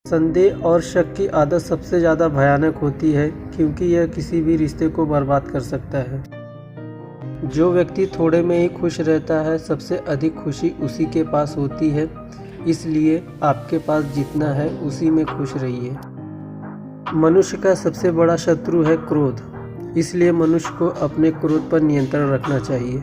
संदेह और शक की आदत सबसे ज़्यादा भयानक होती है क्योंकि यह किसी भी रिश्ते को बर्बाद कर सकता है। जो व्यक्ति थोड़े में ही खुश रहता है, सबसे अधिक खुशी उसी के पास होती है। इसलिए आपके पास जितना है उसी में खुश रहिए। मनुष्य का सबसे बड़ा शत्रु है क्रोध, इसलिए मनुष्य को अपने क्रोध पर नियंत्रण रखना चाहिए।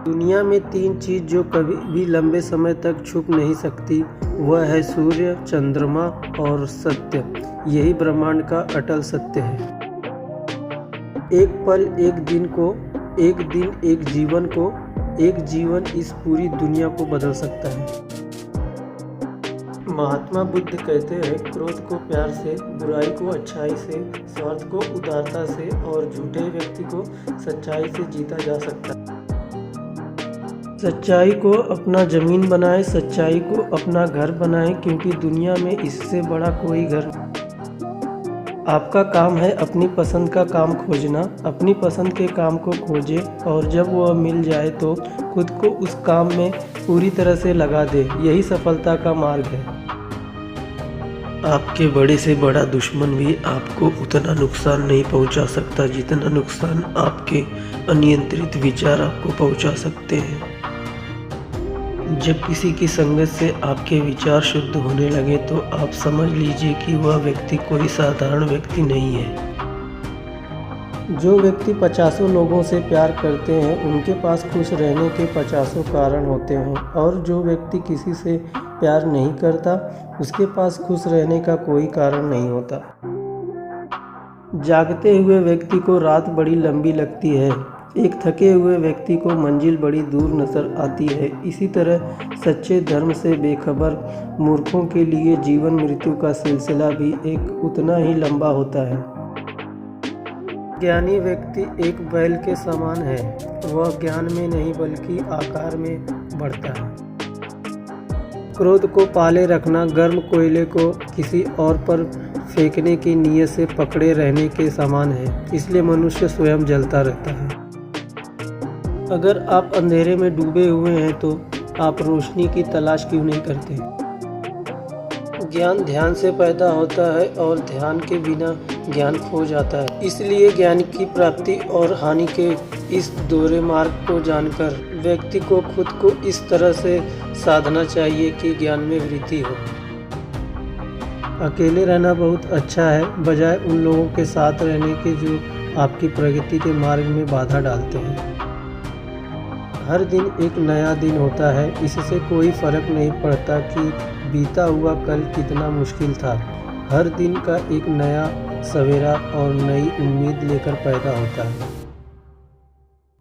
दुनिया में 3 चीज़ जो कभी भी लंबे समय तक छुप नहीं सकती, वह है सूर्य, चंद्रमा और सत्य। यही ब्रह्मांड का अटल सत्य है। एक पल, एक दिन को, एक दिन, एक जीवन को, एक जीवन इस पूरी दुनिया को बदल सकता है। महात्मा बुद्ध कहते हैं, क्रोध को प्यार से, बुराई को अच्छाई से, स्वार्थ को उदारता से और झूठे व्यक्ति को सच्चाई से जीता जा सकता है। सच्चाई को अपना जमीन बनाएं, सच्चाई को अपना घर बनाएं, क्योंकि दुनिया में इससे बड़ा कोई घर नहीं। आपका काम है अपनी पसंद का काम खोजना। अपनी पसंद के काम को खोजें और जब वह मिल जाए तो खुद को उस काम में पूरी तरह से लगा दे। यही सफलता का मार्ग है। आपके बड़े से बड़ा दुश्मन भी आपको उतना नुकसान नहीं पहुंचा सकता जितना नुकसान आपके अनियंत्रित विचार आपको पहुंचा सकते हैं। जब किसी की संगत से आपके विचार शुद्ध होने लगे तो आप समझ लीजिए कि वह व्यक्ति कोई साधारण व्यक्ति नहीं है। जो व्यक्ति 50 लोगों से प्यार करते हैं, उनके पास खुश रहने के 50 कारण होते हैं, और जो व्यक्ति किसी से प्यार नहीं करता, उसके पास खुश रहने का कोई कारण नहीं होता। जागते हुए व्यक्ति को रात बड़ी लंबी लगती है, एक थके हुए व्यक्ति को मंजिल बड़ी दूर नजर आती है। इसी तरह सच्चे धर्म से बेखबर मूर्खों के लिए जीवन मृत्यु का सिलसिला भी एक उतना ही लंबा होता है। ज्ञानी व्यक्ति एक बैल के समान है, वह ज्ञान में नहीं बल्कि आकार में बढ़ता है। क्रोध को पाले रखना गर्म कोयले को किसी और पर फेंकने की नीयत से पकड़े रहने के समान है, इसलिए मनुष्य स्वयं जलता रहता है। अगर आप अंधेरे में डूबे हुए हैं तो आप रोशनी की तलाश क्यों नहीं करते? ज्ञान ध्यान से पैदा होता है और ध्यान के बिना ज्ञान खो जाता है। इसलिए ज्ञान की प्राप्ति और हानि के इस दोहरे मार्ग को जानकर व्यक्ति को खुद को इस तरह से साधना चाहिए कि ज्ञान में वृद्धि हो। अकेले रहना बहुत अच्छा है, बजाय उन लोगों के साथ रहने के जो आपकी प्रगति के मार्ग में बाधा डालते हैं। हर दिन एक नया दिन होता है, इससे कोई फर्क नहीं पड़ता कि बीता हुआ कल कितना मुश्किल था। हर दिन का एक नया सवेरा और नई उम्मीद लेकर पैदा होता है।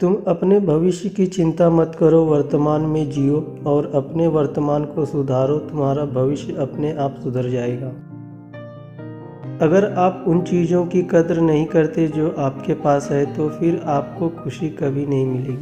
तुम अपने भविष्य की चिंता मत करो, वर्तमान में जियो और अपने वर्तमान को सुधारो। तुम्हारा भविष्य अपने आप सुधर जाएगा। अगर आप उन चीज़ों की कद्र नहीं करते जो आपके पास है, तो फिर आपको खुशी कभी नहीं मिलेगी।